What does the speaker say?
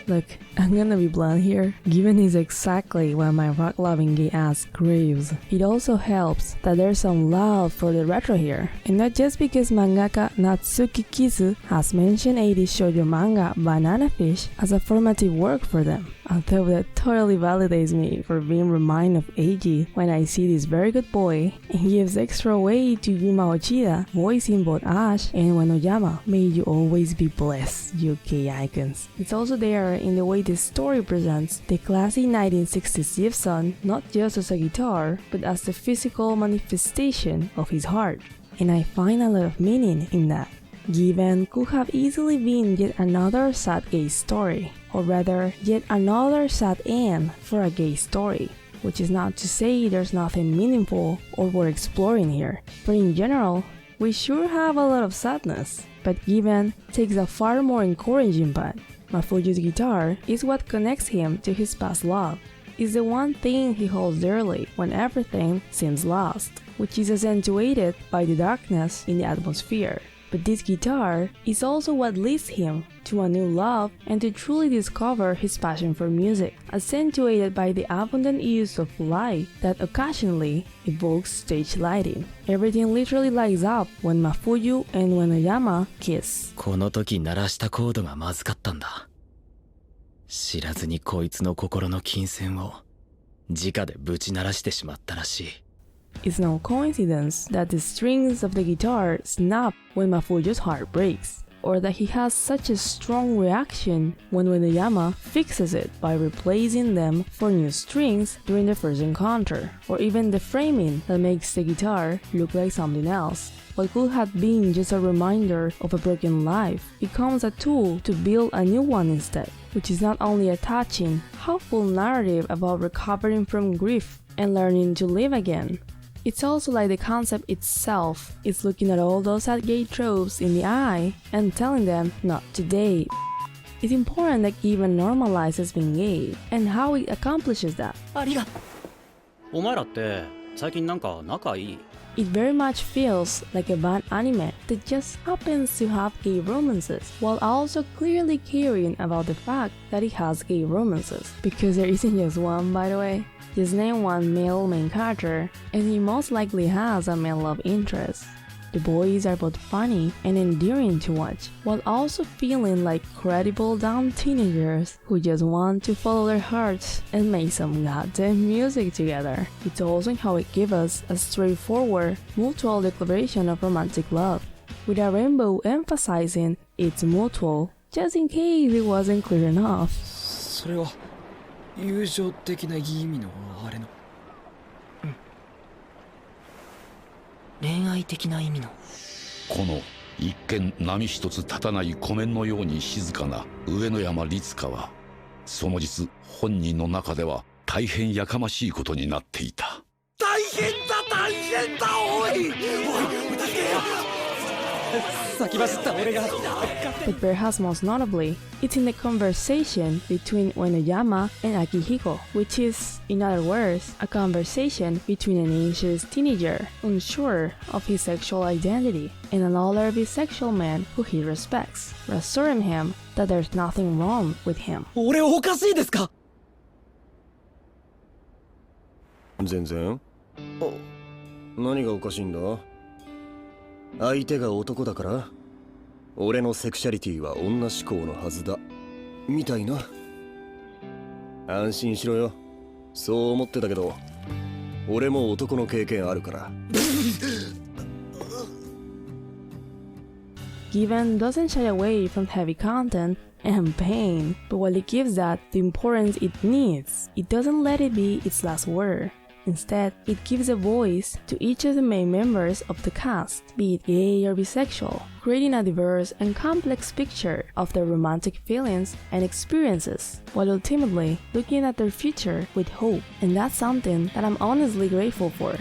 Look, I'm gonna be blunt here. Given is exactly what my rock-loving gay ass craves. It also helps that there's some love for the retro here. And not just because mangaka Natsuki Kizu has mentioned 80s shoujo manga Banana Fish as a formative work for them. Although that totally validates me for being reminded of Eiji when I see this very good boy and gives extra weight to Yuma Ochida, voicing both Ash and Uenoyama. May you always be blessed, you gay icons. It's also there in the way this story presents the classic 1960s Gibson not just as a guitar, but as the physical manifestation of his heart. And I find a lot of meaning in that. Given could have easily been yet another sad gay story, or rather, yet another sad end for a gay story, which is not to say there's nothing meaningful or worth exploring here, but in general, we sure have a lot of sadness. But Given takes a far more encouraging path. Mafuyu's guitar is what connects him to his past love. It's the one thing he holds dearly when everything seems lost, which is accentuated by the darkness in the atmosphere. But this guitar is also what leads him to a new love and to truly discover his passion for music, accentuated by the abundant use of light that occasionally evokes stage lighting. Everything literally lights up when Mafuyu and Uenoyama kiss. この時鳴らしたコードがまずかったんだ。知らずにこいつの心の金銭を直でぶち鳴らしてしまったらしい。It's no coincidence that the strings of the guitar snap when Mafuyu's heart breaks, or that he has such a strong reaction when Uenoyama fixes it by replacing them for new strings during the first encounter, or even the framing that makes the guitar look like something else. What could have been just a reminder of a broken life becomes a tool to build a new one instead, which is not only a touching, hopeful narrative about recovering from grief and learning to live again. It's also like the concept itself is looking at all those sad gay tropes in the eye and telling them, not today. It's important that Given normalizes being gay and how it accomplishes that. お前らって最近なんか仲いい? It very much feels like a bad anime that just happens to have gay romances, while also clearly caring about the fact that it has gay romances. Because there isn't just one, by the way. Just name one male main character, and he most likely has a male love interest. The boys are both funny and endearing to watch, while also feeling like credible dumb teenagers who just want to follow their hearts and make some goddamn music together. It's also how it gives us a straightforward, mutual declaration of romantic love, with a rainbow emphasizing it's mutual, just in case it wasn't clear enough. それは友情的な意味のあれの。恋愛的な意味の。この一見波一つ立たない湖面のように静かな上野山律香は、その実本人の中では大変やかましいことになっていた。大変だおい助けよ。 But perhaps most notably, it's in the conversation between Uenoyama and Akihiko, which is, in other words, a conversation between an anxious teenager unsure of his sexual identity and another bisexual man who he respects, reassuring him that there's nothing wrong with him. 俺おかしいですか? 全然。何がおかしいんだ? 相手が男だから俺のセクシャリティは女志向のはずだみたいな。安心しろよ。そう思ってたけど俺も男の経験あるから。Given doesn't shy away from heavy content and pain, but while it gives that the importance it needs, it doesn't let it be its last word. Instead, it gives a voice to each of the main members of the cast, be it gay or bisexual, creating a diverse and complex picture of their romantic feelings and experiences, while ultimately looking at their future with hope. And that's something that I'm honestly grateful for.